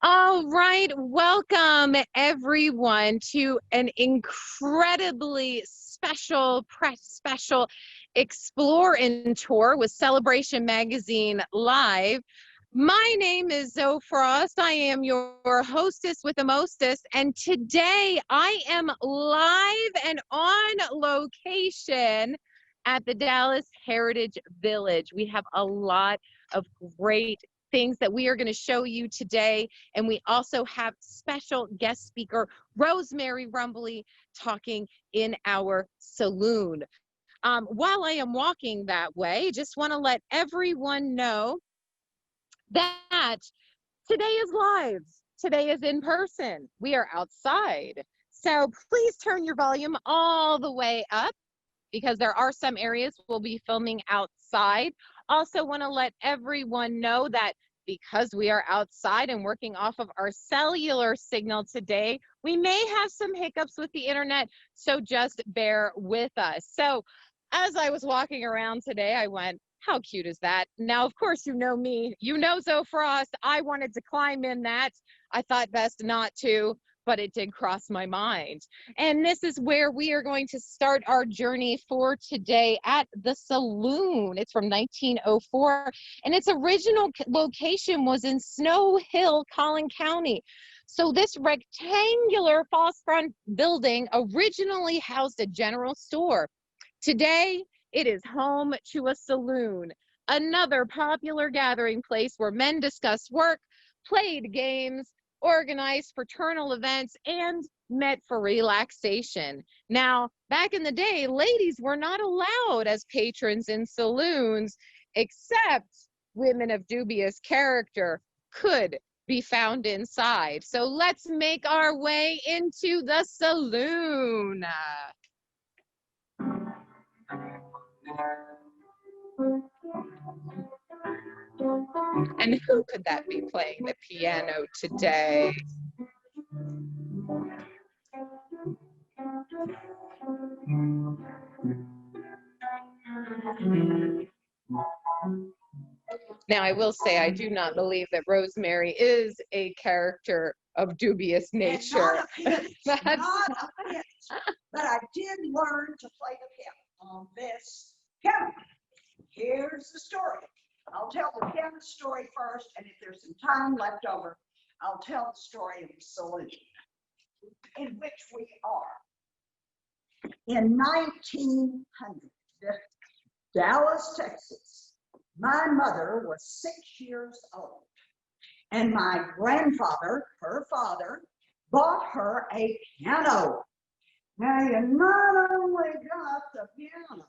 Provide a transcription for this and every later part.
All right, welcome everyone to an incredibly special press special Explore and Tour with Celebration Magazine Live. My name is Zoe Frost. I am your hostess with the mostest, and today I am live and on location at the Dallas Heritage Village. We have a lot of great things that we are going to show you today, and we also have special guest speaker Rose-Mary Rumbley talking in our saloon. While I am walking that way, just want to let everyone know that today is live. Today is in person. We are outside. So please turn your volume all the way up, because there are some areas we'll be filming outside. Also want to let everyone know that because we are outside and working off of our cellular signal today, we may have some hiccups with the internet, so just bear with us. So as I was walking around today, I went, how cute is that? Now, of course, you know me, you know Zoe Frost. I wanted to climb in that. I thought best not to, but it did cross my mind. And this is where we are going to start our journey for today at the Saloon. It's from 1904, and its original location was in Snow Hill, Collin County. So this rectangular false front building originally housed a general store. Today, it is home to a saloon, another popular gathering place where men discussed work, played games, organized fraternal events, and met for relaxation. Now, back in the day, ladies were not allowed as patrons in saloons, except women of dubious character could be found inside. So let's make our way into the saloon. And who could that be playing the piano today? Now, I will say I do not believe that Rose-Mary is a character of dubious nature. Not a pinch. But I did learn to play the piano on this piano. Here's the story. I'll tell the piano story first, and if there's some time left over, I'll tell the story of the saloon in which we are. In 1900, Dallas, Texas, my mother was 6 years old, and my grandfather, her father, bought her a piano. Now, you not only got the piano,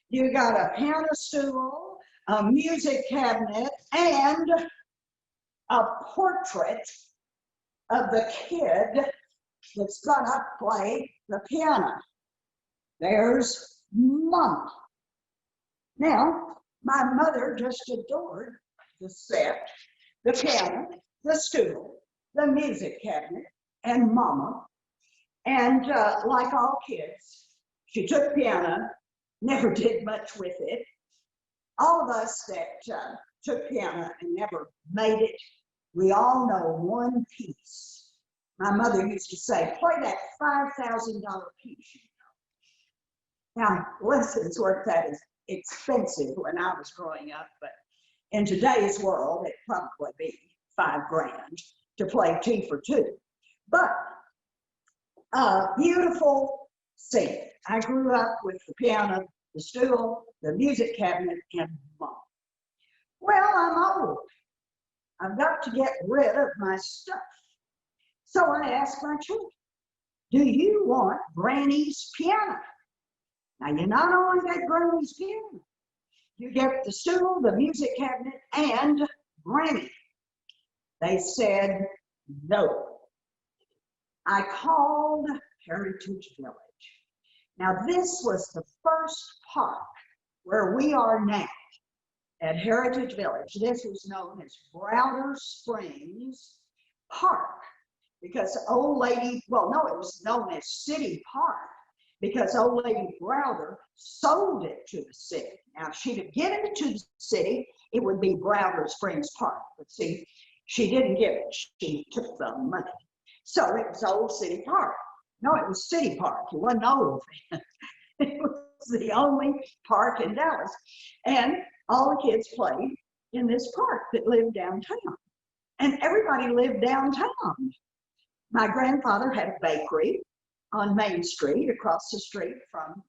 you got a piano stool, a music cabinet, and a portrait of the kid that's gonna play the piano. There's Mama. Now, my mother just adored the set, the piano, the stool, the music cabinet, and Mama. And like all kids, she took piano, never did much with it. All of us that took piano and never made it, we all know one piece. My mother used to say, play that $5,000 piece. Now, lessons weren't that expensive when I was growing up, but in today's world, it'd probably be $5 grand to play 2 for 2. But beautiful scene. I grew up with the piano, the stool, the music cabinet, and Mom. Well, I'm old. I've got to get rid of my stuff. So I asked my children, do you want Granny's piano? Now, you not only get Granny's piano, you get the stool, the music cabinet, and Granny. They said no. I called Heritage Village. Now, this was the first park where we are now at Heritage Village. This was known as Browder Springs Park. because old lady, well, no, it was known as City Park because old lady Browder sold it to the city. Now, if she'd have given it to the city, it would be Browder Springs Park. But see, she didn't give it. She took the money. So it was Old City Park. No, it was City Park. It wasn't old. It was the only park in Dallas. And all the kids played in this park that lived downtown. And everybody lived downtown. My grandfather had a bakery on Main Street, across the street from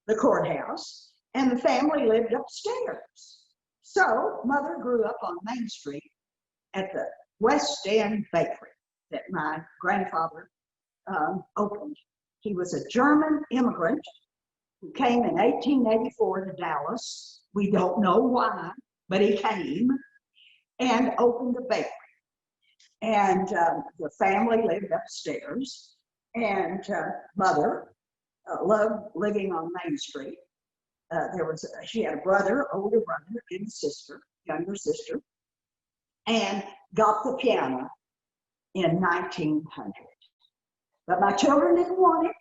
the courthouse, and the family lived upstairs. So Mother grew up on Main Street at the West End Bakery that my grandfather opened. He was a German immigrant who came in 1884 to Dallas. We don't know why, but he came and opened a bakery. And the family lived upstairs, and Mother loved living on Main Street. She had a brother, older brother, and a sister, younger sister, and got the piano in 1900. But my children didn't want it,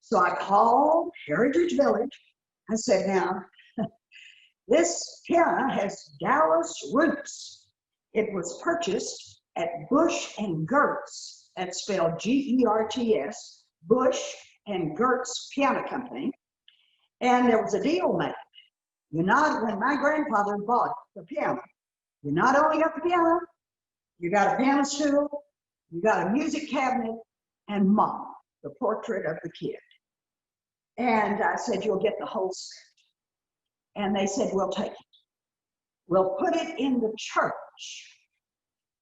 so I called Heritage Village. I said, now, this piano has Dallas roots. It was purchased at Bush and Gertz, that's spelled G-E-R-T-S, Bush and Gertz Piano Company. And there was a deal made. When my grandfather bought the piano, you not only got the piano, you got a piano stool, you got a music cabinet, and Mom, the portrait of the kid. And I said, you'll get the whole set. And they said, we'll take it. We'll put it in the church.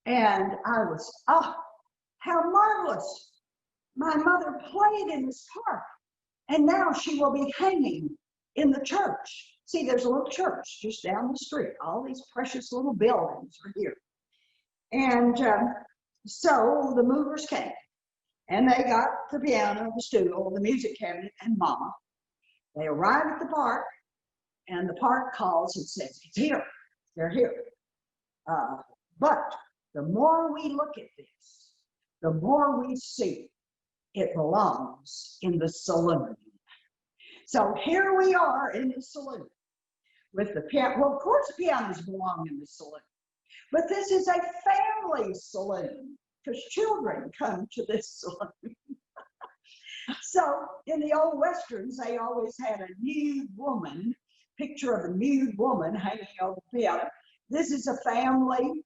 And I was, oh, how marvelous. My mother played in this park. And now she will be hanging in the church. See, there's a little church just down the street. All these precious little buildings are here. And so the movers came. And they got the piano, the stool, the music cabinet, and Mama. They arrived at the park, and the park calls and says, it's here. They're here. But the more we look at this, the more we see it belongs in the saloon. So here we are in the saloon with the piano. Well, of course, pianos belong in the saloon, but this is a family saloon because children come to this saloon. So in the old Westerns, they always had a nude woman, picture of a nude woman hanging over the piano. This is a family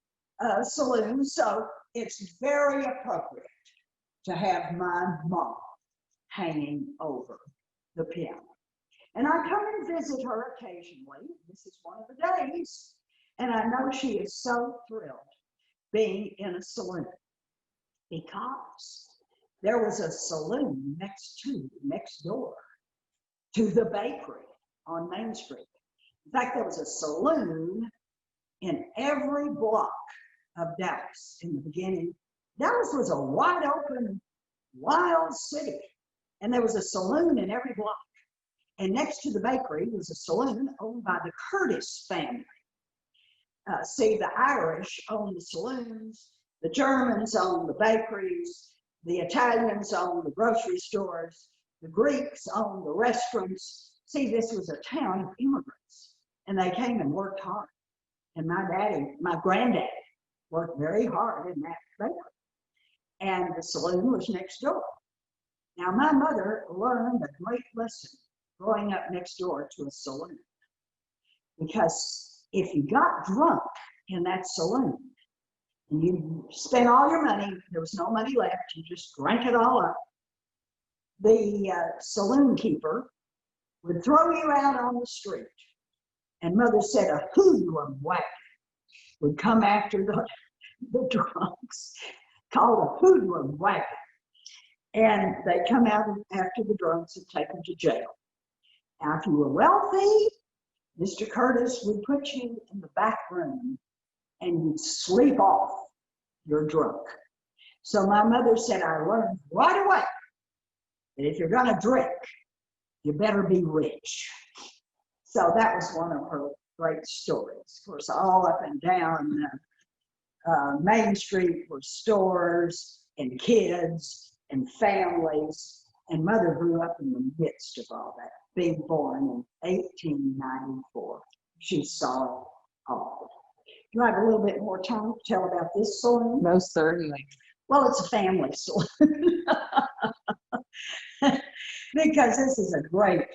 saloon, so it's very appropriate to have my mom hanging over the piano. And I come and visit her occasionally. This is one of the days. And I know she is so thrilled being in a saloon because there was a saloon next door to the bakery on Main Street. In fact, there was a saloon in every block of Dallas in the beginning. Dallas was a wide open, wild city. And there was a saloon in every block. And next to the bakery was a saloon owned by the Curtis family. See, the Irish owned the saloons, the Germans owned the bakeries, the Italians owned the grocery stores, the Greeks owned the restaurants. See, this was a town of immigrants. And they came and worked hard. And my granddaddy, worked very hard in that bakery. And the saloon was next door. Now, my mother learned a great lesson growing up next door to a saloon. Because if you got drunk in that saloon and you spent all your money, there was no money left, you just drank it all up, the saloon keeper would throw you out on the street. And Mother said a hoodlum wagon would come after the drunks, called a hoodlum wagon. And they'd come out after the drunks and take them to jail. Now, if you were wealthy, Mr. Curtis would put you in the back room and you'd sleep off your drunk. So my mother said, I learned right away that if you're going to drink, you better be rich. So that was one of her great stories. Of course, all up and down Main Street were stores and kids and families. And Mother grew up in the midst of all that, being born in 1894. She saw it all. Do I have a little bit more time to tell about this saloon? Most certainly. Well, it's a family saloon. Because this is a great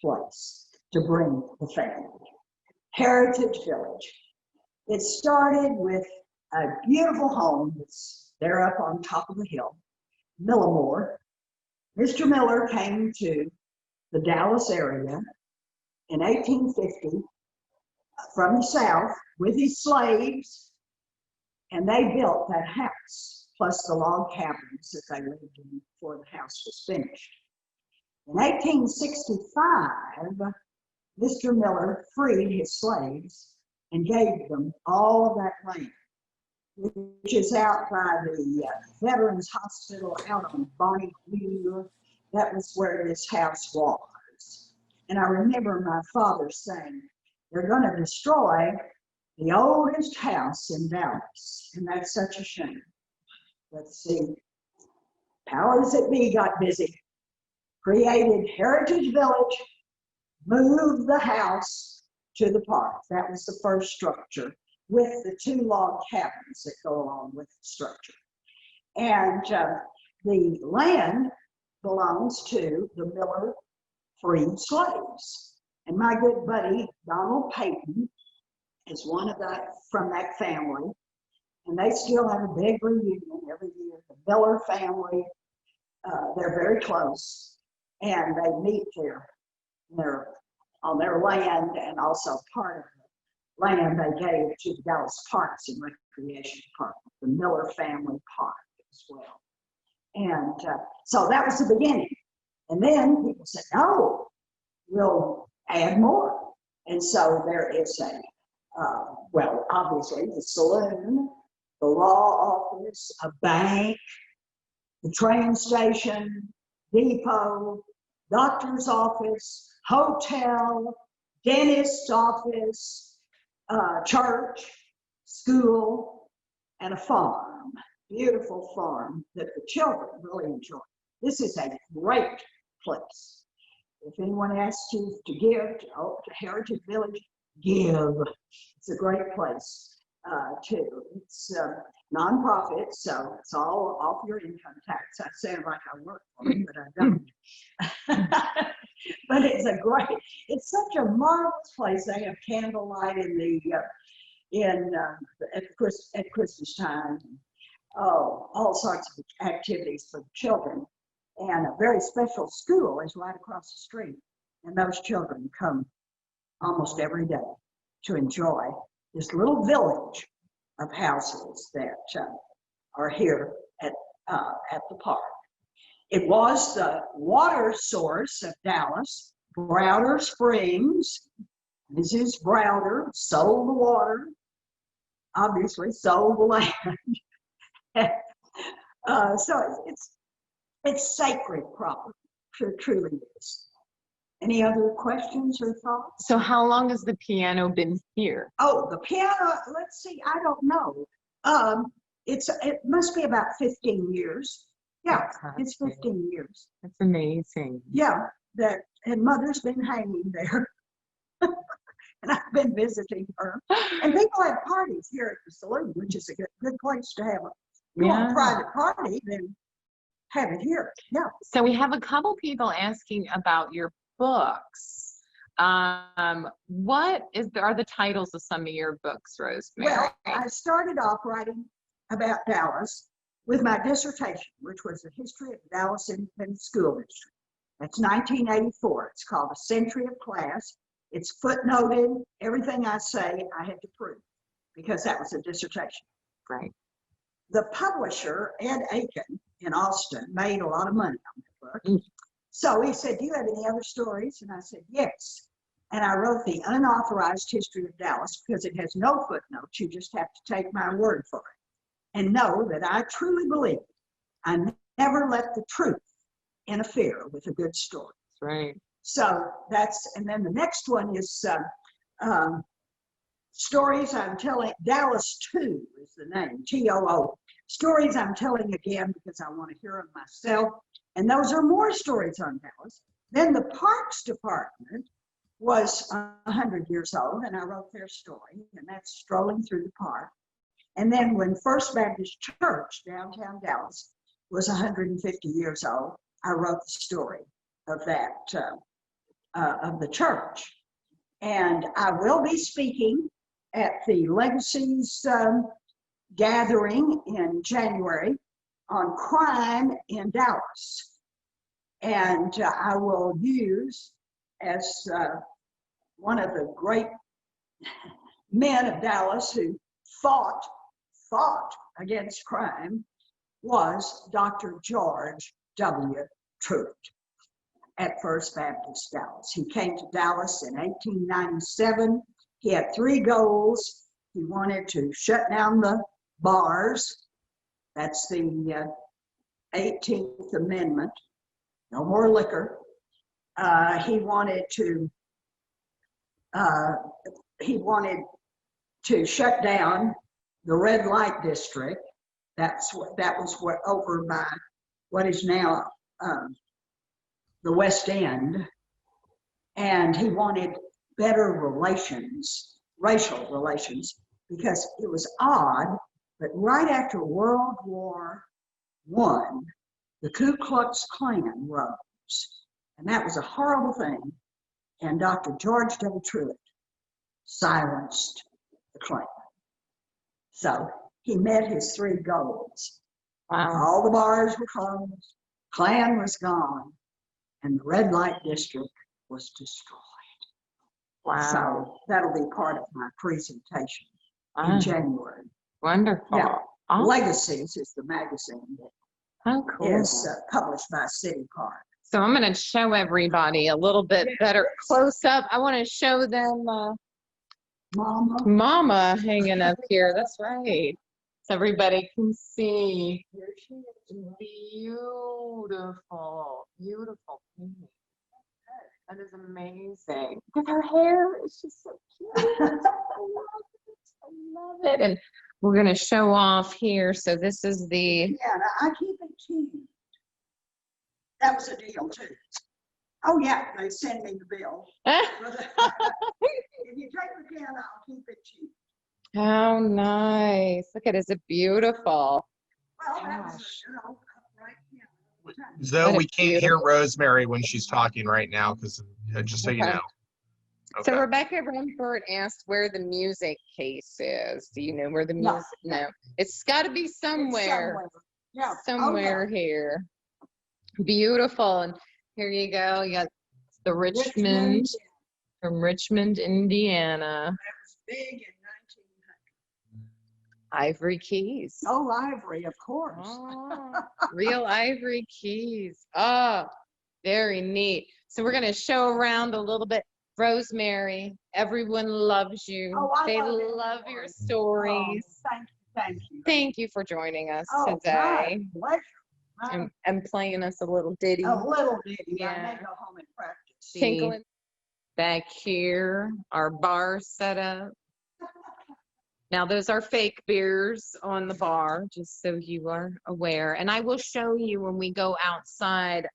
place to bring the family. Heritage Village. It started with a beautiful home that's there up on top of the hill, Millimore. Mr. Miller came to the Dallas area in 1850 from the South with his slaves, and they built that house, plus the log cabins that they lived in before the house was finished. In 1865, Mr. Miller freed his slaves and gave them all of that land, which is out by the Veterans Hospital out on Bonnie View. That was where this house was. And I remember my father saying, they're going to destroy the oldest house in Dallas, and that's such a shame. Let's see. Powers that be got busy, created Heritage Village, moved the house to the park. That was the first structure with the 2 log cabins that go along with the structure. And the land belongs to the Miller freed slaves. And my good buddy, Donald Payton, is one of from that family. And they still have a big reunion every year. The Miller family, they're very close. And they meet there. They're on their land, and also part of the land they gave to the Dallas Parks and Recreation Department, the Miller Family Park as well. And so that was the beginning. And then people said, no, we'll add more. And so there is well, obviously the saloon, the law office, a bank, the train station, depot, doctor's office, hotel, dentist's office, church, school, and a farm. Beautiful farm that the children really enjoy. This is a great place. If anyone asks you to give to Heritage Village, give. It's a great place too. It's nonprofit, so it's all off your income tax. I sound like I work for it, but I don't. But it's such a marvelous place. They have candlelight at Christmas time. Oh, all sorts of activities for the children. And a very special school is right across the street. And those children come almost every day to enjoy this little village of houses that are here at the park. It was the water source of Dallas. Browder Springs. Mrs. Browder sold the water, obviously sold the land. So it's sacred property. It truly is. Any other questions or thoughts? So how long has the piano been here? Oh, the piano, let's see, I don't know. It must be about 15 years. Yeah, it's 15 years. That's amazing. Yeah, and Mother's been hanging there. And I've been visiting her. And people have parties here at the saloon, which is a good place to have a private party, then have it here. Yeah. So we have a couple people asking about your books. What are the titles of some of your books, Rose-Mary? Well, I started off writing about Dallas with my dissertation, which was the history of the Dallas Independent School District. That's 1984. It's called A Century of Class. It's footnoted. Everything I say, I had to prove because that was a dissertation. Right. The publisher, Ed Aiken in Austin, made a lot of money on that book. So he said, do you have any other stories? And I said, yes. And I wrote the unauthorized history of Dallas because it has no footnotes. You just have to take my word for it and know that I truly believe I never let the truth interfere with a good story. Right. So and then the next one is Stories I'm Telling. Dallas 2 is the name, T-O-O. stories I'm telling again because I want to hear them myself. And those are more stories on Dallas. Then the Parks Department was 100 years old, and I wrote their story, and that's strolling through the park. And then when First Baptist Church, downtown Dallas, was 150 years old, I wrote the story of that, of the church. And I will be speaking at the Legacies gathering in January on crime in Dallas. And I will use as one of the great men of Dallas who fought against crime was Dr. George W. Truett at First Baptist Dallas. He came to Dallas in 1897. He had 3 goals. He wanted to shut down the bars. That's the 18th Amendment. No more liquor. He wanted to shut down the red light district. That was what over by what is now the West End. And he wanted better relations, racial relations, because it was odd, but right after World War I, the Ku Klux Klan rose. And that was a horrible thing. And Dr. George W. Truett silenced the Klan. So he met his 3 goals. Wow. All the bars were closed, Klan was gone, and the red light district was destroyed. Wow. So that'll be part of my presentation in January. Wonderful. Yeah. Awesome. Legacies is the magazine that Oh, cool. is published by City Park. So I'm going to show everybody a little bit better close up. I want to show them Mama hanging up here. That's right. So everybody can see. Here she is. Beautiful, beautiful painting. That is amazing. Because her hair is just so cute. I love it. And we're going to show off here. So this is the... Yeah, I keep it cheap. That was a deal too. Oh yeah, they send me the bill. If you take the can, I'll keep it cheap. How nice. Look at it. Is it beautiful? Well, that was, right here. Though we can't hear Rosemary when she's talking right now, because just so you know. Okay. So Rebecca Rumford asked where the music case is. Do you know where the music? No. It's got to be somewhere. Yeah. Somewhere here. Beautiful. And here you go. You got the Richmond from Richmond, Indiana. That was big in 1900. Ivory keys. Oh, ivory, of course. Oh, real ivory keys. Oh, very neat. So we're going to show around a little bit. Rosemary, everyone loves you. Oh, they love your stories. Oh, thank you. Thank you for joining us My today. pleasure. And playing us a little ditty. A little ditty. Yeah. I may go home and practice. Tinkling. Back here, our bar set up. Now, those are fake beers on the bar, just so you are aware. And I will show you when we go outside.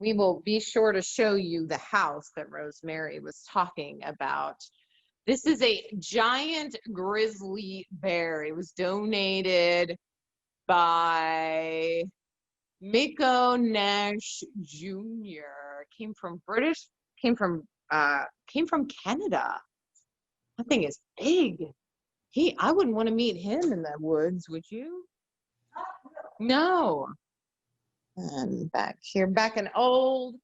We will be sure to show you the house that Rose-Mary was talking about. This is a giant grizzly bear. It was donated by Miko Nash Jr. Came from Canada. That thing is big. I wouldn't want to meet him in the woods, would you? No. And back here, back an old,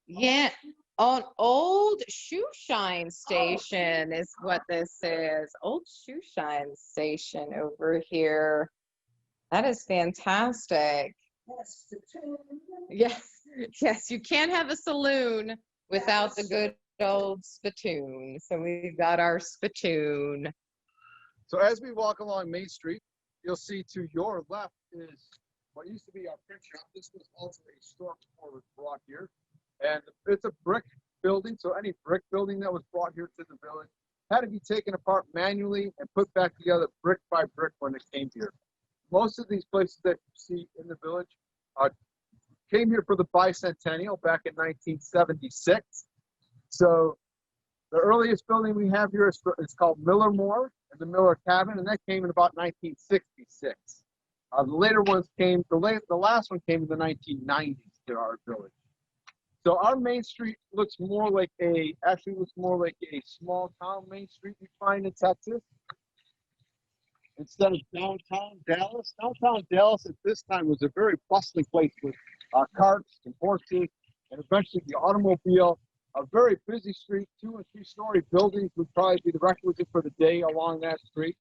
yeah, an old shoe shine station is what this is. Old shoe shine station over here. That is fantastic. Yes, spittoon. Yes, you can't have a saloon without the good old spittoon. So we've got our spittoon. So as we walk along Main Street, you'll see to your left is what used to be our print shop. This was also a store before it was brought here. And it's a brick building, so any brick building that was brought here to the village had to be taken apart manually and put back together brick by brick when it came here. Most of these places that you see in the village came here for the bicentennial back in 1976. So the earliest building we have here is called Miller Moore and the Miller Cabin, and that came in about 1966. The later ones came, the last one came in the 1990s to our village. So our main street looks more like a small town main street you find in Texas. Instead of downtown Dallas. Downtown Dallas at this time was a very bustling place with carts and horses and eventually the automobile. A very busy street, 2- and 3-story buildings would probably be the requisite for the day along that street.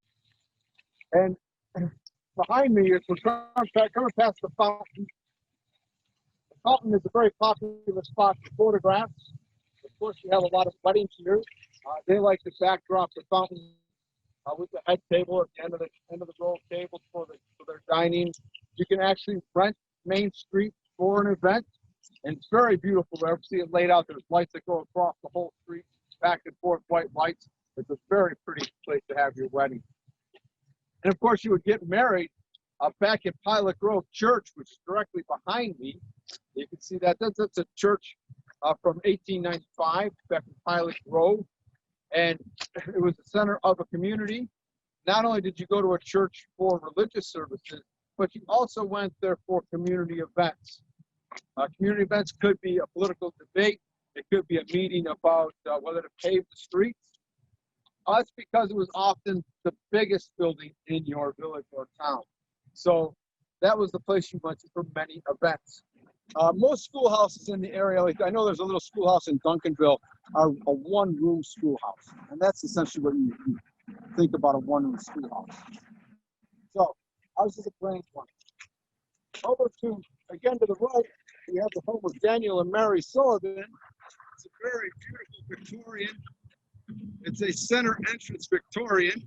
And behind me, as we're coming past the fountain. The fountain is a very popular spot for photographs. Of course, you have a lot of weddings here. They like to backdrop the fountain with the head table at the end of the row of tables for their dining. You can actually rent Main Street for an event. And it's very beautiful. You ever see it laid out? There's lights that go across the whole street, back and forth, white lights. It's a very pretty place to have your wedding. And of course, you would get married back in Pilot Grove Church, which is directly behind me. You can see that. That's a church from 1895 back in Pilot Grove. And it was the center of a community. Not only did you go to a church for religious services, but you also went there for community events. Community events could be a political debate. It could be a meeting about whether to pave the streets. That's because it was often the biggest building in your village or town. So that was the place you went to for many events. Most schoolhouses in the area, like I know there's a little schoolhouse in Duncanville, are a one-room schoolhouse. And that's essentially what you think about a one-room schoolhouse. So ours is a grand one. Over to, again to the right, we have the home of Daniel and Mary Sullivan. It's a very beautiful Victorian. It's a center entrance Victorian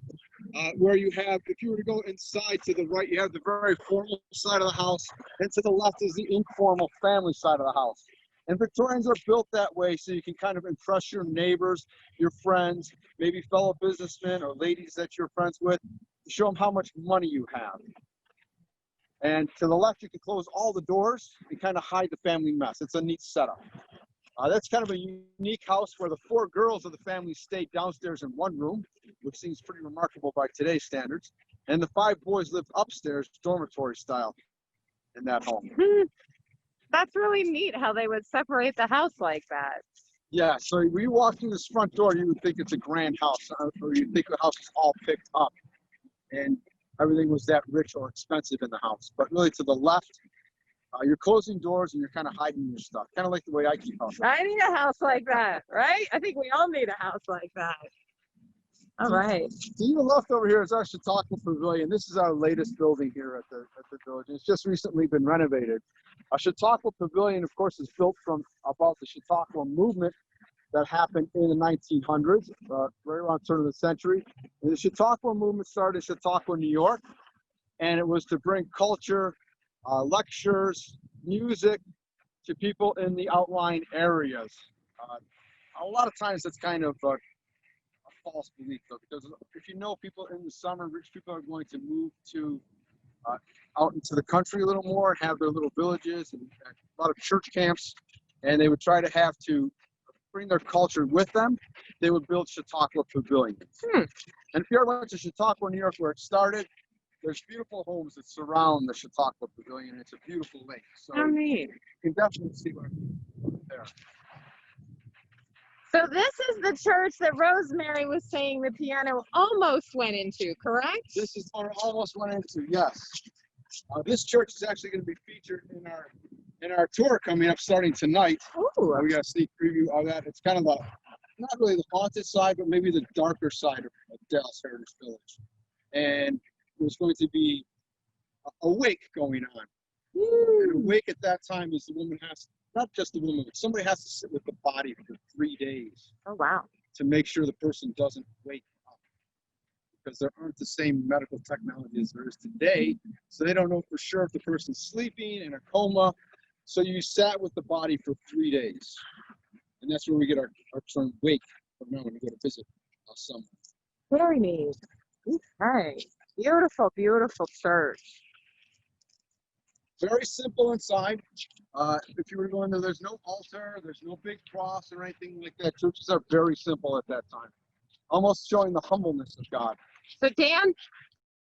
where you have, if you were to go inside to the right, you have the very formal side of the house, and to the left is the informal family side of the house. And Victorians are built that way so you can kind of impress your neighbors, your friends, maybe fellow businessmen or ladies that you're friends with, to show them how much money you have. And to the left, you can close all the doors and kind of hide the family mess. It's a neat setup. That's kind of a unique house where the 4 girls of the family stayed downstairs in one room, which seems pretty remarkable by today's standards. And the 5 boys lived upstairs, dormitory style, in that home. That's really neat how they would separate the house like that. Yeah, so when you walk through this front door, you would think it's a grand house, or you'd think the house is all picked up. And everything was that rich or expensive in the house. But really to the left, you're closing doors and you're kind of hiding your stuff. Kind of like the way I keep house. I need a house like that, right? I think we all need a house like that. All right. To the left over here is our Chautauqua Pavilion. This is our latest building here at the village. It's just recently been renovated. A Chautauqua Pavilion, of course, is built from about the Chautauqua movement that happened in the 1900s, right around turn of the century. And the Chautauqua movement started in Chautauqua, New York, and it was to bring culture, lectures, music to people in the outlying areas. A lot of times it's kind of a false belief, though, because if you know people in the summer, rich people are going to move to out into the country a little more, have their little villages and a lot of church camps, and they would try to have to bring their culture with them. They would build Chautauqua Pavilions. And if you ever went to Chautauqua, New York, where it started, there's beautiful homes that surround the Chautauqua Pavilion. It's a beautiful lake. So How neat. you can definitely see what I'm there. So this is the church that Rose-Mary was saying the piano almost went into, correct? This is what I almost went into, yes. This church is actually going to be featured in our tour coming up starting tonight. Ooh. We got a sneak preview of that. It's kind of not really the haunted side, but maybe the darker side of Dallas Heritage Village. And there's going to be a wake going on. And a wake at that time is the woman has, not just the woman, but somebody has to sit with the body for 3 days. Oh, wow. To make sure the person doesn't wake up. Because there aren't the same medical technology as there is today. So they don't know for sure if the person's sleeping, in a coma. So you sat with the body for 3 days. And that's where we get our term wake from now when we go to visit somewhere. Very neat. Okay. Beautiful, beautiful church. Very simple inside. If you were going there, there's no altar, there's no big cross or anything like that. Churches are very simple at that time, almost showing the humbleness of God. So Dan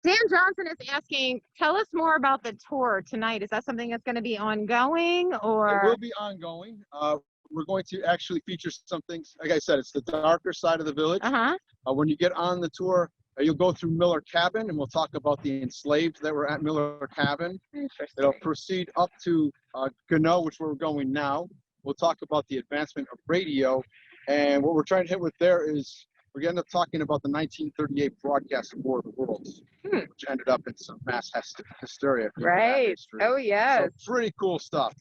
Johnson is asking, tell us more about the tour tonight. Is that something that's going to be ongoing, or? It will be ongoing. We're going to actually feature some things. Like I said, it's the darker side of the village. When you get on the tour, you'll go through Miller Cabin, and we'll talk about the enslaved that were at Miller Cabin. It'll proceed up to Gano, which we're going now. We'll talk about the advancement of radio, and what we're trying to hit with there is we're going to end up talking about the 1938 broadcast of War of the Worlds, which ended up in some mass hysteria. Right. Oh, yes. So pretty cool stuff.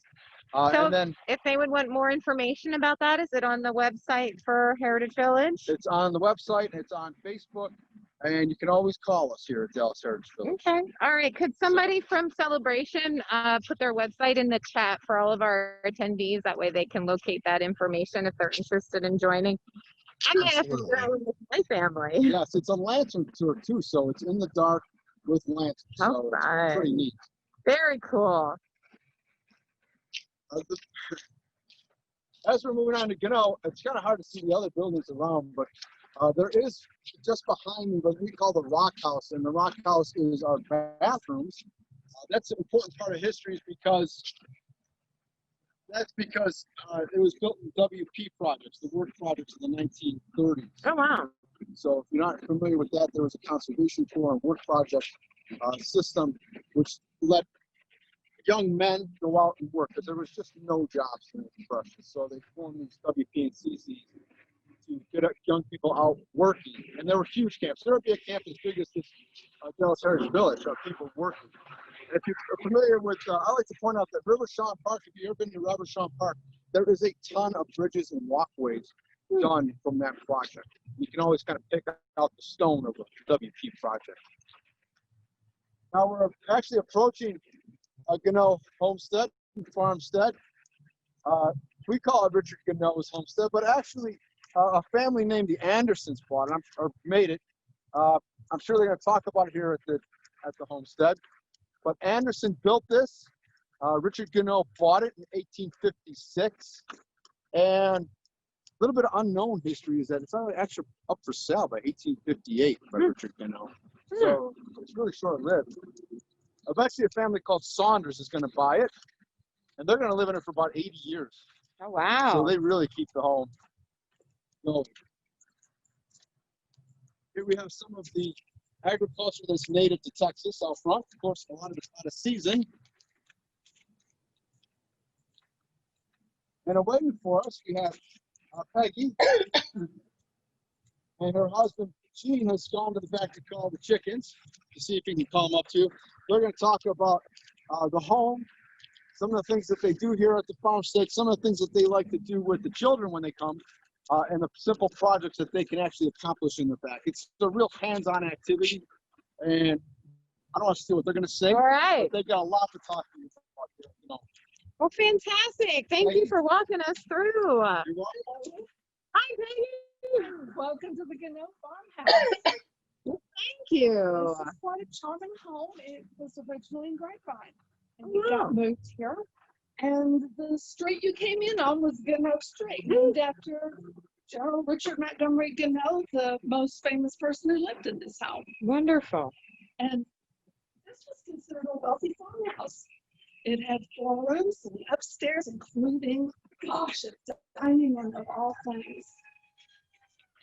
So and then if they would want more information about that, is it on the website for Heritage Village? it's on the website, it's on Facebook, and you can always call us here at Dallas Heritage Village. Okay. All right. Could somebody from Celebration put their website in the chat for all of our attendees? That way they can locate that information if they're interested in joining. I'm going to have to share with my family. Yes, it's a lantern tour too, so it's in the dark with lanterns. So it's pretty neat. Very cool. As we're moving on to Gano, it's kind of hard to see the other buildings around, but there is just behind me what we call the Rock House, and the Rock House is our bathrooms. That's an important part of history because it was built in WP projects, the work projects of the 1930s. Oh, wow. So if you're not familiar with that, there was a conservation tour and work project system which let young men go out and work because there was just no jobs in the Depression. So they formed these WP&CCs to get young people out working. And there were huge camps. There would be a camp as big as this Dallas Heritage Village of people working. If you're familiar with, I like to point out that Rivershawn Park, if you've ever been to Rivershawn Park, there is a ton of bridges and walkways done from that project. You can always kind of pick out the stone of a WP project. Now we're actually approaching Gano homestead, farmstead. We call it Richard Gano's homestead, but actually a family named the Andersons bought it, or made it. I'm sure they're going to talk about it here at the homestead. But Anderson built this. Richard Gano bought it in 1856. And a little bit of unknown history is that it's only actually up for sale by 1858 by Richard Gano. So it's really short-lived. Eventually, a family called Saunders is going to buy it, and they're going to live in it for about 80 years. Oh, wow. So they really keep the home going. Here we have some of the agriculture that's native to Texas out front. Of course, a lot of it's out of season. And waiting for us, we have Peggy and her husband, Gene, has gone to the back to call the chickens to see if he can call them up too. They're going to talk about the home, some of the things that they do here at the farmstead, some of the things that they like to do with the children when they come, and the simple projects that they can actually accomplish in the back. It's a real hands-on activity, and I don't want to see what they're going to say. All right. But they've got a lot to talk to you about. You know. Well, fantastic. Thank you for walking us through. You're welcome. Hi, Peggy. Welcome to the Gano farmhouse. Thank you. This is quite a charming home. It was originally in Grapevine, and we got moved here. And the street you came in on was Gano Street, named after General Richard Montgomery Gano, the most famous person who lived in this home. Wonderful. And this was considered a wealthy farmhouse. It had 4 rooms and upstairs, including, gosh, a dining room of all things.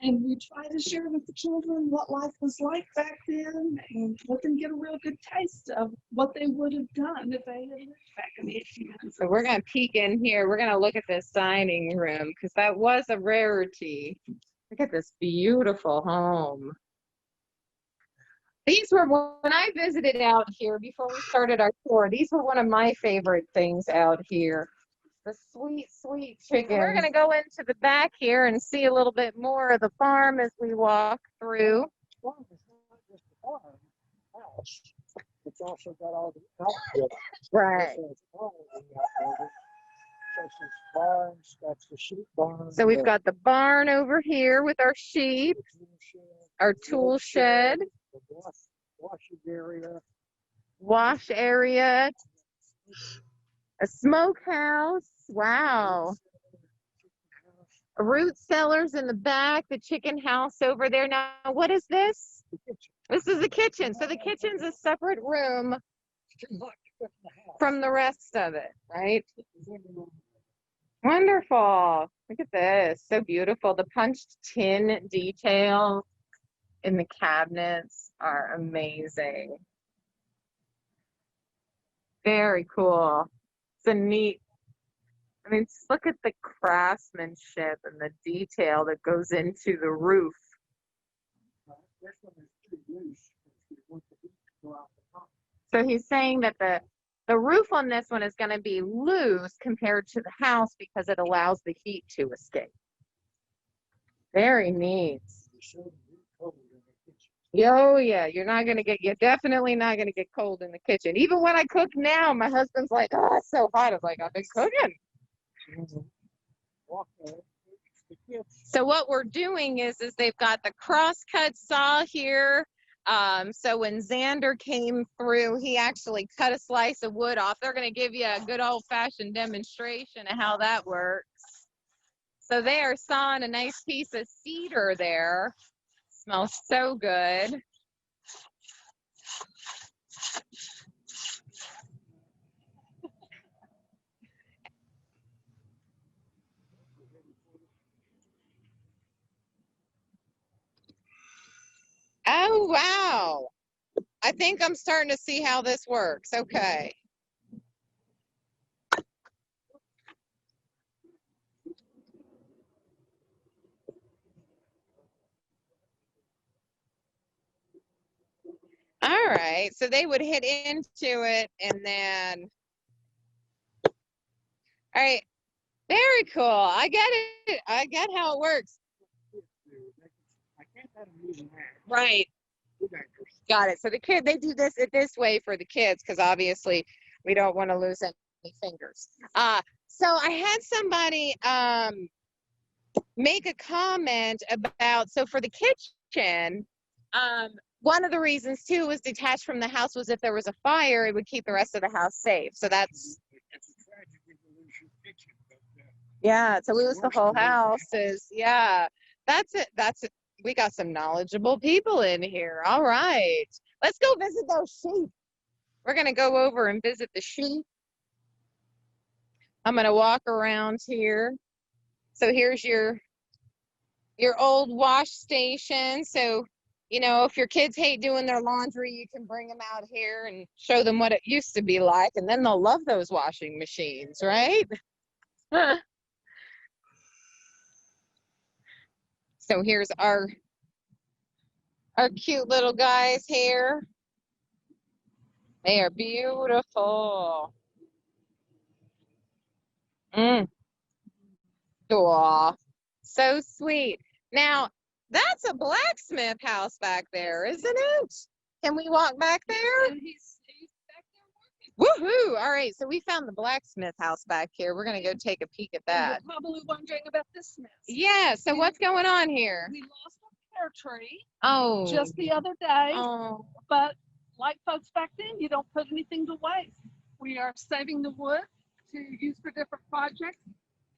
And we try to share with the children what life was like back then and let them get a real good taste of what they would have done if they had lived back in the 1800s. So we're going to peek in here. We're going to look at this dining room because that was a rarity. Look at this beautiful home. These were, when I visited out here before we started our tour, these were one of my favorite things out here. The sweet, sweet chicken. We're going to go into the back here and see a little bit more of the farm as we walk through. Farm is not just the farmhouse. It's also got all the outfit. Right. That's the barns. That's the sheep barn. So we've got the barn over here with our sheep, our tool shed, the washing area. wash area, a smokehouse. Wow. Root cellars in the back, the chicken house over there. Now, what is this? This is the kitchen. So the kitchen's a separate room from the rest of it, right? Wonderful. Look at this. So beautiful. The punched tin details in the cabinets are amazing. Very cool. It's a neat, I mean, just look at the craftsmanship and the detail that goes into the roof. So he's saying that the roof on this one is going to be loose compared to the house because it allows the heat to escape. Very neat. Oh yeah, you're definitely not going to get cold in the kitchen. Even when I cook now, my husband's like, oh, it's so hot. I'm like, I've been cooking. So what we're doing is they've got the crosscut saw here. So when Xander came through, he actually cut a slice of wood off. They're going to give you a good old-fashioned demonstration of how that works. So they are sawing a nice piece of cedar there. Smells so good. Oh, wow. I think I'm starting to see how this works. Okay. All right. So they would hit into it and then. All right. Very cool. I get it. I get how it works. Right. Got it. So they do this way for the kids because obviously we don't want to lose any fingers. So I had somebody make a comment about, so for the kitchen, one of the reasons too was detached from the house was if there was a fire, it would keep the rest of the house safe. So that's, yeah, to lose the whole house is, yeah, that's it. That's it. We got some knowledgeable people in here. All right. Let's go visit those sheep. We're going to go over and visit the sheep. I'm going to walk around here. So here's your old wash station. So, you know, if your kids hate doing their laundry, you can bring them out here and show them what it used to be like. And then they'll love those washing machines, right? So here's our cute little guys here. They are beautiful. Aw, so sweet. Now, that's a blacksmith house back there, isn't it? Can we walk back there? And he's back there working. Woohoo! All right, so we found the blacksmith house back here. We're going to go take a peek at that. You're probably wondering about this mess. Yeah, so what's going on here? We lost a pear tree Oh. just the other day, Oh. but like folks back then, you don't put anything to waste. We are saving the wood to use for different projects.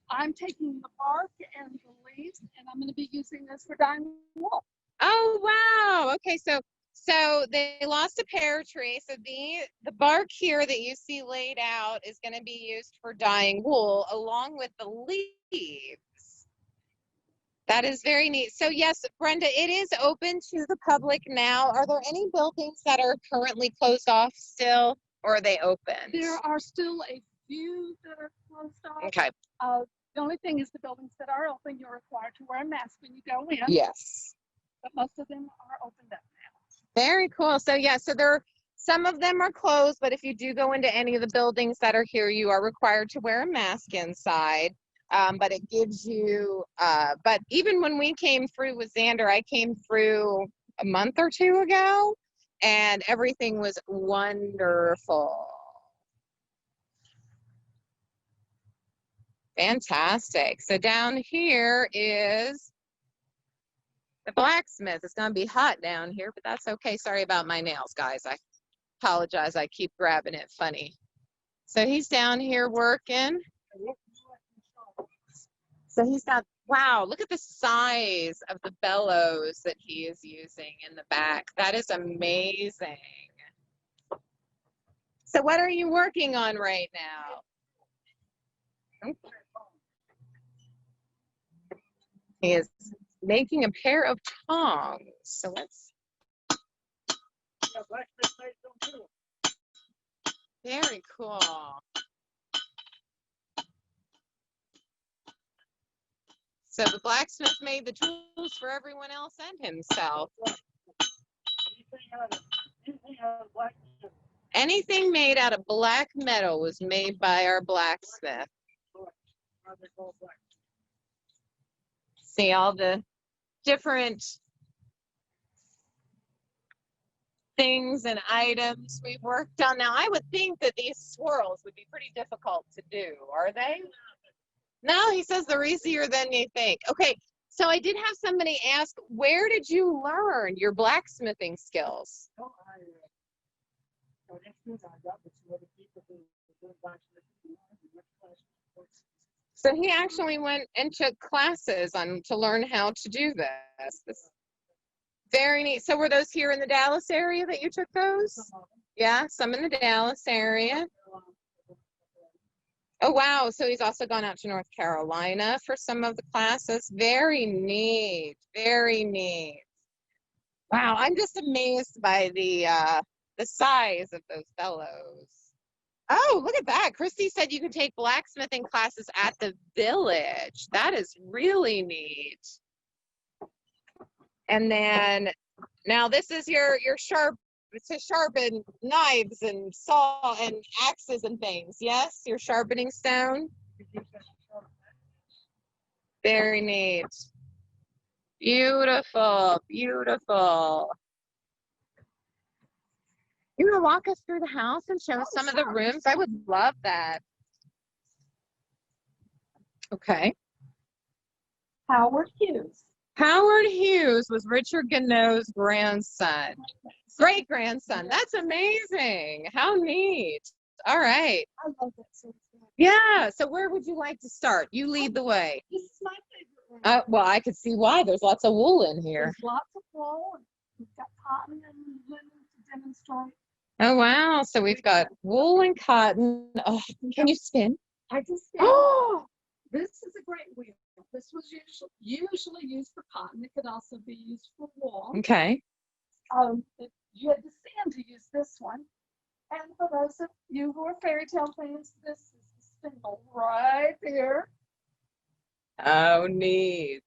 I'm taking the bark and the leaves, and I'm going to be using this for dyeing wool. Oh, wow. Okay, so they lost a pear tree. So the bark here that you see laid out is going to be used for dyeing wool along with the leaves. That is very neat. So yes, Brenda, it is open to the public now. Are there any buildings that are currently closed off still, or are they open? There are still a few that are closed off. Okay. The only thing is the buildings that are open, you're required to wear a mask when you go in. Yes. But most of them are opened up now. Very cool. So yeah, so some of them are closed, but if you do go into any of the buildings that are here, you are required to wear a mask inside. But it gives you, but even when we came through with Xander, I came through a month or two ago, and everything was wonderful. Fantastic. So down here is the blacksmith. It's going to be hot down here, but that's okay. Sorry about my nails, guys. I apologize. I keep grabbing it funny. So he's down here working. So he's got, wow, look at the size of the bellows that he is using in the back. That is amazing. So what are you working on right now? He is making a pair of tongs. So let's. Very cool. So the blacksmith made the tools for everyone else and himself. Anything made out of black metal was made by our blacksmith. See all the different things and items we've worked on. Now, I would think that these swirls would be pretty difficult to do, are they? No, he says they're easier than you think. Okay, so I did have somebody ask, where did you learn your blacksmithing skills? So he actually went and took classes to learn how to do this. Very neat. So were those here in the Dallas area that you took those? Yeah, some in the Dallas area. Oh, wow. So he's also gone out to North Carolina for some of the classes. Very neat. Very neat. Wow. I'm just amazed by the size of those bellows. Oh, look at that. Christy said you could take blacksmithing classes at the village. That is really neat. And then now this is your to sharpen knives and saw and axes and things. Yes, your sharpening stone. Very neat. Beautiful, beautiful. You want to walk us through the house and show us some of the rooms? I would love that. Okay. Howard Hughes. Howard Hughes was Richard Ganot's grandson. Great grandson. That's amazing. How neat. All right. I love that sort of thing. Yeah. So where would you like to start? You lead the way. This is my favorite room. Well, I could see why. There's lots of wool in here. There's lots of wool. And we've got cotton and linen to demonstrate. Oh, wow. So we've got wool and cotton. Oh, can you spin? I can see. Oh, This is a great wheel. This was usually used for cotton. It could also be used for wool. okay. You had the sand to use this one. And for those of you who are fairy tale fans, this is the spindle right there. Oh, neat.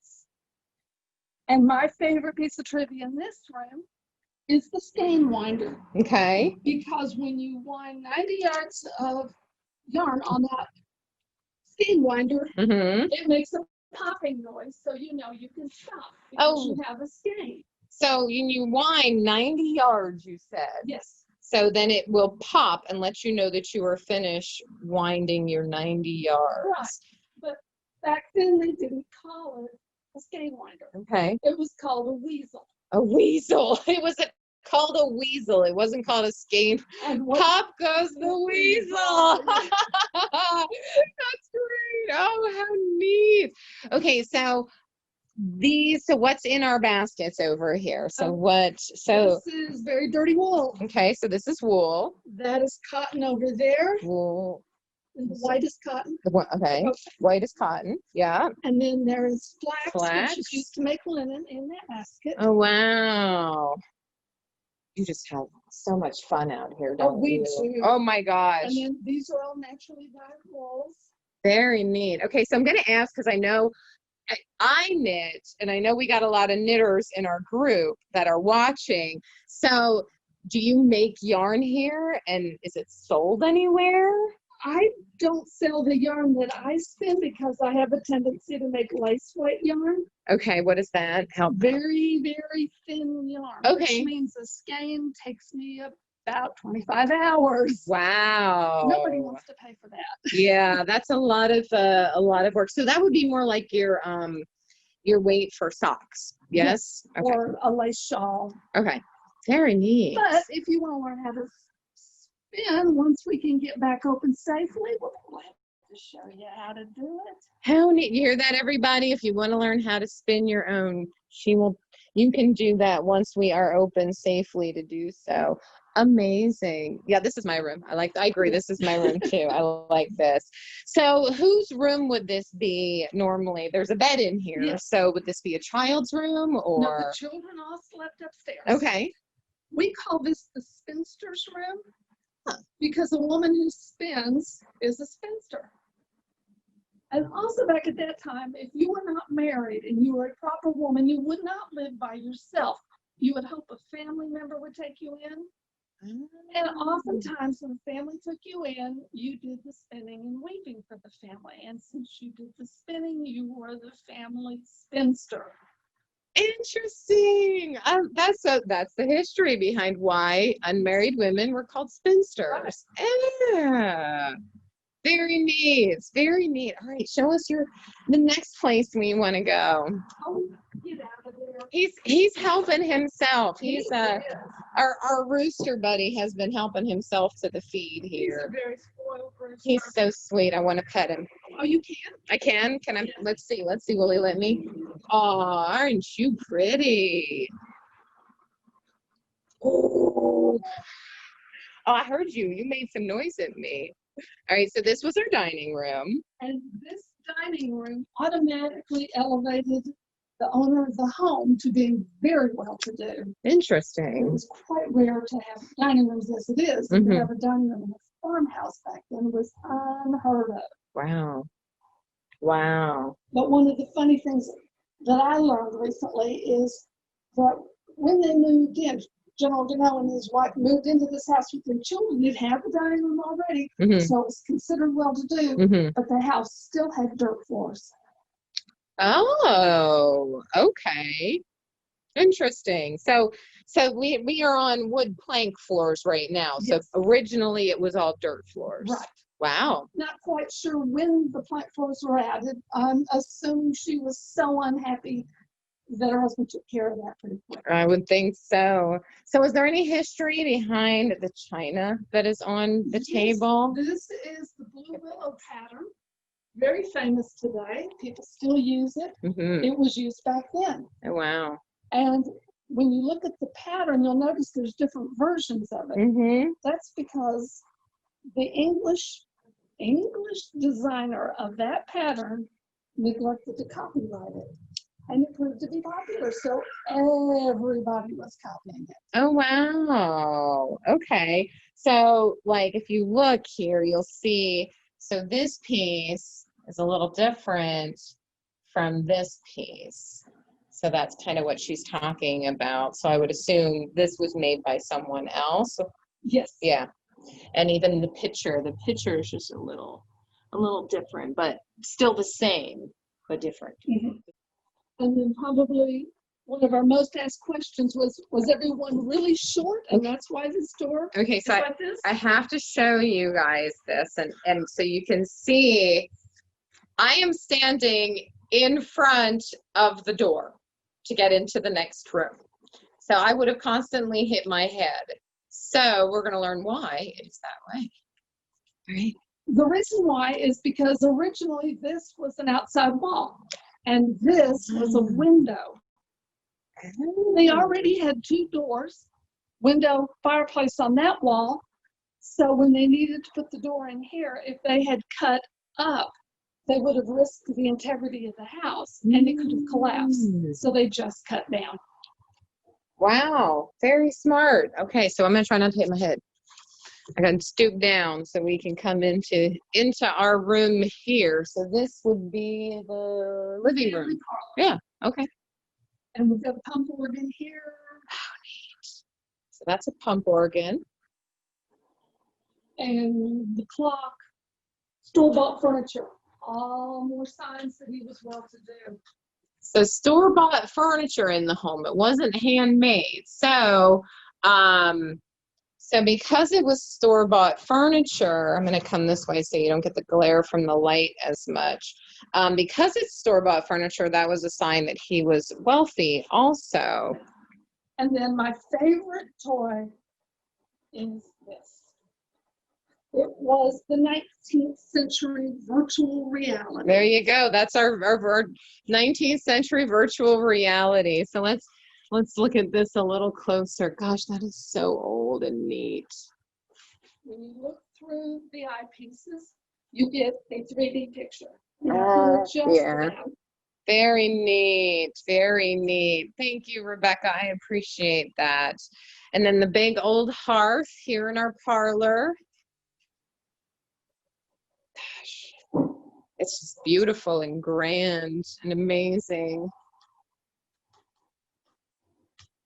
And my favorite piece of trivia in this room is the skein winder. Okay. Because when you wind 90 yards of yarn on that skein winder, it makes a popping noise, so you know you can stop because you have a skein. So you wind 90 yards, you said. Yes. So then it will pop and let you know that you are finished winding your 90 yards. Right. But back then they didn't call it a skein winder. Okay. It was called a weasel. A weasel. It was called a weasel. It wasn't called a skein. And Pop goes the weasel. That's great. Oh, how neat. Okay, so what's in our baskets over here? This is very dirty wool. Okay, so this is wool. That is cotton over there. Wool. And the white is cotton. Okay. White is cotton. Yeah. And then there is flax, Flax. which is used to make linen in that basket. Oh, wow. You just have so much fun out here, don't we you? do. Oh my gosh. And then these are all naturally dyed wools. Very neat. Okay, so I'm going to ask, because I know I knit, and I know we got a lot of knitters in our group that are watching. So do you make yarn here, and is it sold anywhere? I don't sell the yarn that I spin because I have a tendency to make lace weight yarn. Okay, what is that? Help. Very, very thin yarn. Okay. Which means the skein takes me about 25 hours. Wow. Nobody wants to pay for that. Yeah, that's a lot of work. So that would be more like your weight for socks. Yes. Okay. Or a lace shawl. Okay. Very neat. But if you want to learn how to spin, once we can get back open safely, we'll have to show you how to do it. How neat. You hear that, everybody? If you want to learn how to spin your own, you can do that once we are open safely to do so. Amazing. Yeah, this is my room. I agree. This is my room too. I like this. So whose room would this be normally? There's a bed in here. Yes. So would this be a child's room No, or? the children all slept upstairs. Okay. We call this the spinster's room because a woman who spins is a spinster. And also back at that time, if you were not married and you were a proper woman, you would not live by yourself. You would hope a family member would take you in. And oftentimes when a family took you in, you did the spinning and weaving for the family. And since you did the spinning, you were the family spinster. Interesting. That's the history behind why unmarried women were called spinsters. Yeah. Very neat. Very neat. All right, show us the next place we want to go. Oh, get out of there. He's helping himself. He's He is. our rooster buddy has been helping himself to the feed He's a here. very spoiled rooster. He's so sweet. I want to pet him. Oh, you can? I can? Can I? Yeah. Let's see. Will he let me? Oh, aren't you pretty? Oh, I heard you. You made some noise at me. All right, so this was our dining room. And this dining room automatically elevated the owner of the home to being very well-to-do. It Interesting. was quite rare to have dining rooms as it is. Mhm. To have a dining room in a farmhouse back then was unheard of. Wow. Wow. But one of the funny things that I learned recently is that when they moved in, General Canelo and his wife moved into this house with their children. They'd have the dining room already, Mhm. so it was considered well-to-do, Mhm. but the house still had dirt floors. Oh, okay. Interesting. So we are on wood plank floors right now. So Yes. originally it was all dirt floors. Right. Wow. Not quite sure when the plank floors were added. I'm assuming she was so unhappy that her husband took care of that pretty quick. I would think so. So is there any history behind the china that is on the Yes, table? This is the blue willow pattern. Very famous today. People still use it. Mm-hmm. It was used back then. Oh, wow. And when you look at the pattern, you'll notice there's different versions of it. Mm-hmm. That's because the English designer of that pattern neglected to copyright it. And it proved to be popular, so everybody was copying it. Oh, wow. Okay. So, like, if you look here, you'll see, so this piece is a little different from this piece. So that's kind of what she's talking about. So I would assume this was made by someone else. Yes. Yeah. And even the picture is just a little different, but still the same, but different. Mhm. And then probably one of our most asked questions was everyone really short? And that's why the store Okay, is so like this? I have to show you guys this, and so you can see I am standing in front of the door to get into the next room. So I would have constantly hit my head. So we're going to learn why it's that way. All right. The reason why is because originally this was an outside wall and this was a window. They already had two doors, window, fireplace on that wall. So when they needed to put the door in here, if they had cut up, they would have risked the integrity of the house and it could have collapsed. So they just cut down. Wow, very smart. Okay, so I'm gonna try not to hit my head. I can stoop down so we can come into our room here. So this would be the living room. Yeah, okay. And we've got a pump organ here. Oh, neat. So that's a pump organ. And the clock, store-bought furniture. All more signs that he was well-to-do. So store-bought furniture in the home. It wasn't handmade. So So because it was store-bought furniture, I'm going to come this way so you don't get the glare from the light as much. Because it's store-bought furniture, that was a sign that he was wealthy also. And then my favorite toy is this. It was the 19th century virtual reality. There you go. That's our 19th century virtual reality. So let's look at this a little closer. Gosh, that is so old and neat. When you look through the eyepieces, you get a 3D picture. Yeah. Very neat. Very neat. Thank you, Rebecca. I appreciate that. And then the big old hearth here in our parlor. Gosh, it's just beautiful and grand and amazing.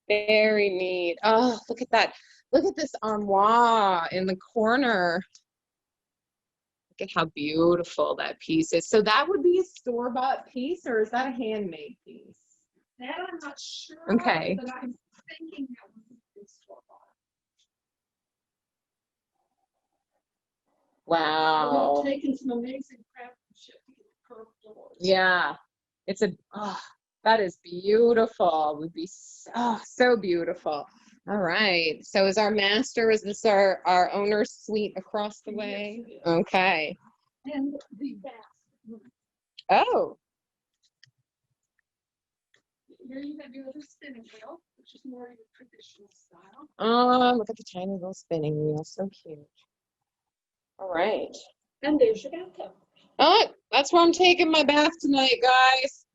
Very neat. Oh, look at that. Look at this armoire in the corner. Look at how beautiful that piece is. So that would be a store-bought piece, or is that a handmade piece? That I'm not sure. Okay. But I'm thinking that would be store-bought. Wow. We're taking some amazing craftsmanship to get the curved doors. Yeah. It's that is beautiful. Would be so beautiful. All right. So is our master, is this our owner's suite across the way? Yes, Okay. And the bathroom. Oh. Here you have your other spinning wheel, which is more your traditional style. Oh, look at the tiny little spinning wheel. So cute. All right. And there's your bathtub. Oh, that's where I'm taking my bath tonight, guys.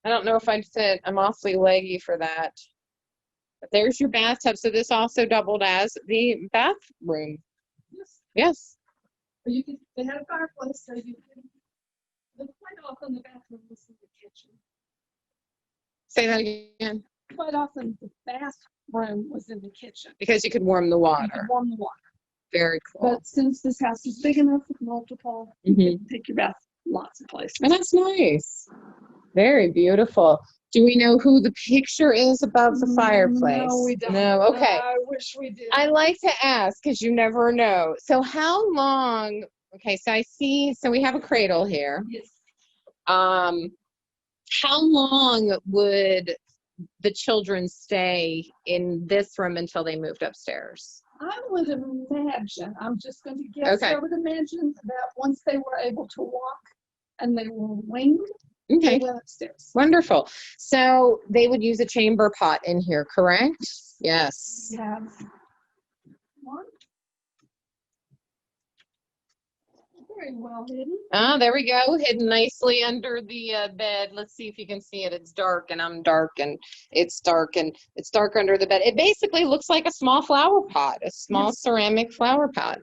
I don't know if I'd fit. I'm awfully leggy for that. But there's your bathtub. So this also doubled as the bathroom. Yes. Yes. But they had a fireplace, so you can quite often the bathroom was in the kitchen. Say that again. Quite often the bathroom was in the kitchen. Because you could warm the You water. could warm the water. Very cool. But since this house is big enough with multiple, you can take your bath lots of places. And that's nice. Very beautiful. Do we know who the picture is above the fireplace? No, we don't. No, okay. I wish we did. I like to ask because you never know. So how long, okay, so I see, so we have a cradle here. Yes. How long would the children stay in this room until they moved upstairs? I would imagine, I'm just going to guess, Okay. I would imagine that once they were able to walk and they were winged, Okay. they went upstairs. Wonderful. So they would use a chamber pot in here, correct? Yes. We have one. Very well hidden. Ah, there we go. Hidden nicely under the bed. Let's see if you can see it. It's dark and I'm dark and it's dark and it's dark under the bed. It basically looks like a small flower pot, a small ceramic flower pot.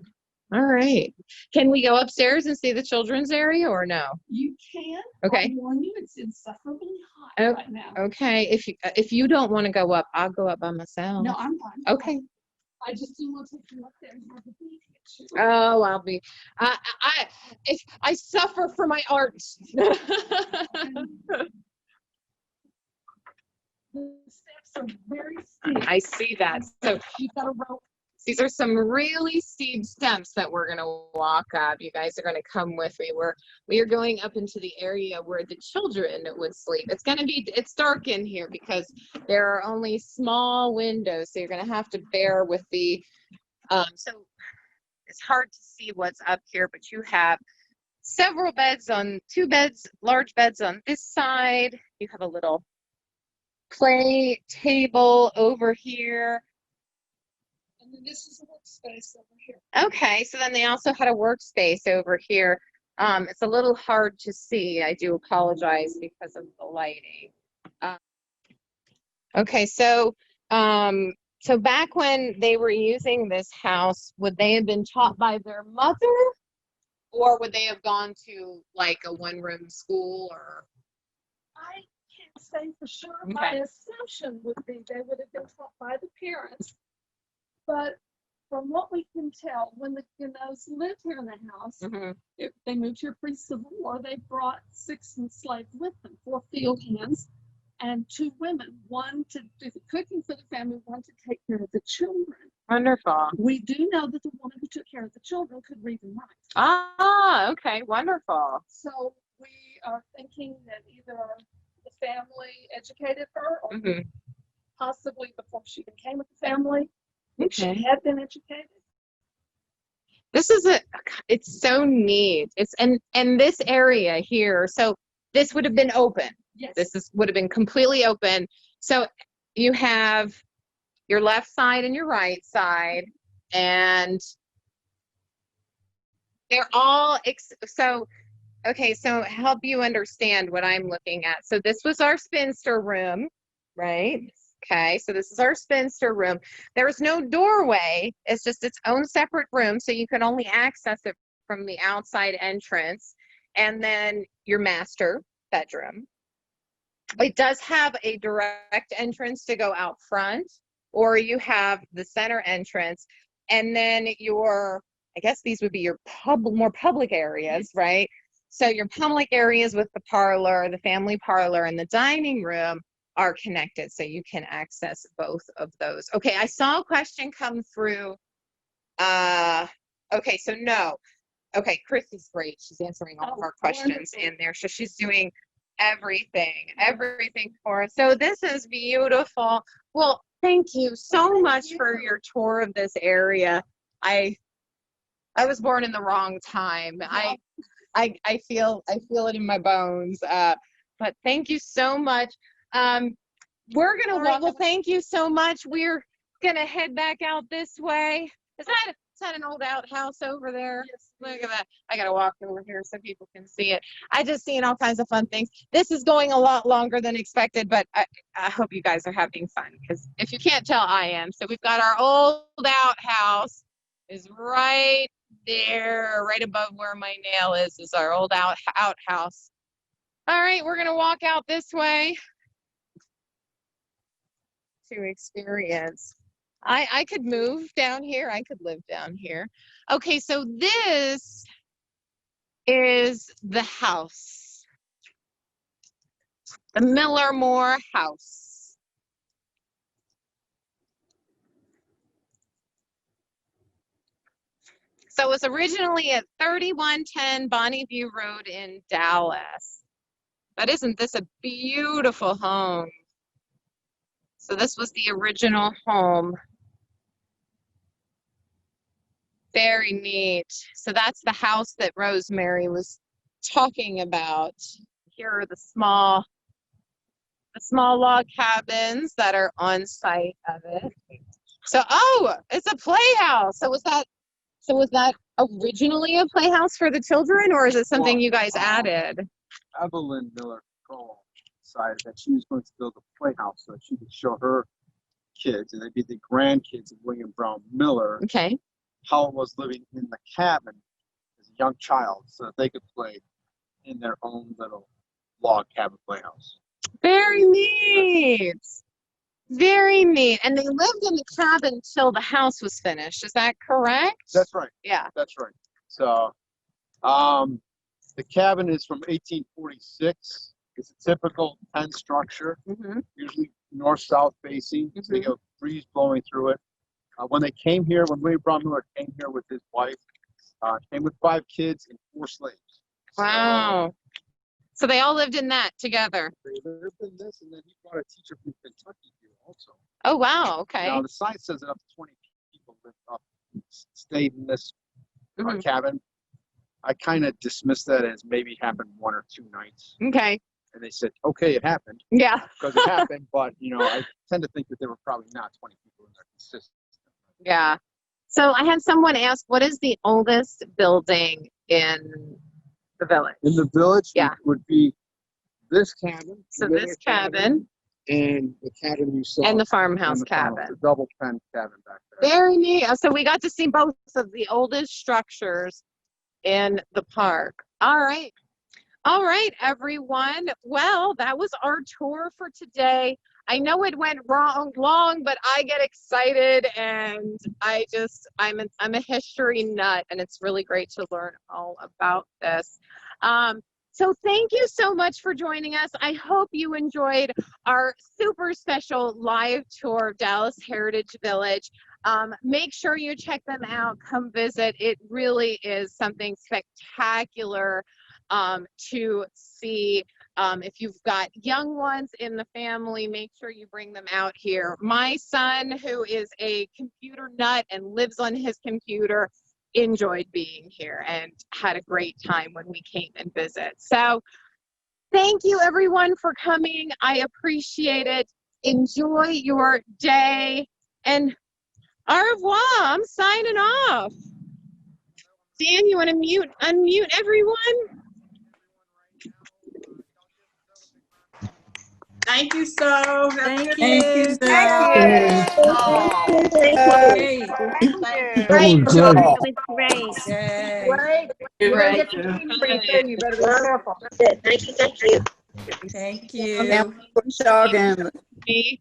All right. Can we go upstairs and see the children's area or no? You can. Okay. I warn you, it's insufferably hot right now. Okay. If you don't want to go up, I'll go up by myself. No, I'm fine. Okay. I just didn't want to take you up there and have a big issue. Oh, I'll be. I suffer for my art. The steps are very steep. I see that. So You've got a rope. these are some really steep steps that we're gonna walk up. You guys are gonna come with me. We are going up into the area where the children would sleep. It's dark in here because there are only small windows, so you're gonna have to bear with the. So it's hard to see what's up here, but you have several beds on large beds on this side. You have a little play table over here. And then this is a workspace over here. Okay, so then they also had a workspace over here. It's a little hard to see. I do apologize because of the lighting. Okay, so back when they were using this house, would they have been taught by their mother, or would they have gone to like a one-room school? Or I can't say for sure. Okay. My assumption would be they would have been taught by the parents. But from what we can tell, when the Canelos lived here in the house, they moved here pre-Civil War. They brought 6 enslaved with them, 4 field hands and 2 women, one to do the cooking for the family, one to take care of the children. Wonderful. We do know that the woman who took care of the children could read and write. Ah, okay, wonderful. So we are thinking that either the family educated her or Mhm. possibly before she became with the family, if Okay. she had been educated. This is it's so neat. It's and this area here, so this would have been open. Yes. This would have been completely open. So you have your left side and your right side, and they're all so okay, so help you understand what I'm looking at. So this was our spinster room, right? Okay, so this is our spinster room. There's no doorway. It's just its own separate room, so you can only access it from the outside entrance. And then your master bedroom. It does have a direct entrance to go out front, or you have the center entrance. And then I guess these would be your more public areas, right? So your public areas with the parlor, the family parlor, and the dining room are connected, so you can access both of those. Okay, I saw a question come through. Okay, so no. Okay, Chris is great. She's answering all of our questions in there. So she's doing everything for us. So this is beautiful. Well, thank you so much for your tour of this area. I was born in the wrong time. I feel it in my bones. But thank you so much. We're gonna walk. Well, thank you so much. We're gonna head back out this way. Is that an old outhouse over there? Yes. Look at that. I gotta walk over here so people can see it. I just seen all kinds of fun things. This is going a lot longer than expected, but I hope you guys are having fun, because if you can't tell, I am. So we've got our old outhouse is right there, right above where my nail is our old outhouse. All right, we're gonna walk out this way to experience. I could move down here. I could live down here. Okay, so this is the house, the Millermore house. So it was originally at 3110 Bonnie View Road in Dallas. But isn't this a beautiful home? So this was the original home. Very neat. So that's the house that Rose-Mary was talking about. Here are the small log cabins that are on site of it. So, oh, it's a playhouse. So was that originally a playhouse for the children, or is it something you guys added? Evelyn Miller Cole decided that she was going to build a playhouse so that she could show her kids, and they'd be the grandkids of William Brown Miller, Okay. how it was living in the cabin as a young child, so that they could play in their own little log cabin playhouse. Very neat. Very neat. And they lived in the cabin till the house was finished. Is that correct? That's right. Yeah. That's right. So, the cabin is from 1846. It's a typical pen structure, usually north-south facing. So you have a breeze blowing through it. When William Brown Miller came here with his wife, came with 5 kids and 4 slaves. Wow. So they all lived in that together. They lived in this, and then he brought a teacher from Kentucky here also. Oh, wow. Okay. Now, the sign says that up to 20 people stayed in this cabin. I kind of dismissed that as maybe happened 1 or 2 nights. Okay. And they said, okay, it happened. Yeah. Because it happened, but, I tend to think that there were probably not 20 people in there consistent. Yeah. So I had someone ask, what is the oldest building in the village? In the village, yeah, would be this cabin. So this cabin. And the cabin you saw. And the farmhouse cabin. The double pen cabin back there. Very neat. So we got to see both of the oldest structures in the park. All right. All right, everyone. Well, that was our tour for today. I know it went long, but I get excited, and I'm a history nut, and it's really great to learn all about this. So thank you so much for joining us. I hope you enjoyed our super special live tour of Dallas Heritage Village. Make sure you check them out. Come visit. It really is something spectacular to see. If you've got young ones in the family, make sure you bring them out here. My son, who is a computer nut and lives on his computer, enjoyed being here and had a great time when we came and visit. So thank you everyone for coming. I appreciate it. Enjoy your day and au revoir. I'm signing off. Dan, you want to unmute everyone? Thank you so. Thank you. Thank you. Great. That was great. Yay. Wait, you're gonna get your team pretty soon. You better be careful. Thank you, thank you. Thank you. Me.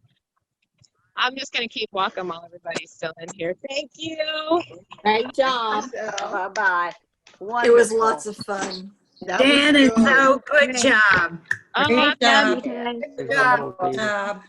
I'm just going to keep walking while everybody's still in here. Thank you. Great job. Bye-bye. It was lots of fun. Dan and Joe, good job. Oh, Great job. Thank you, guys. Good job. Good job.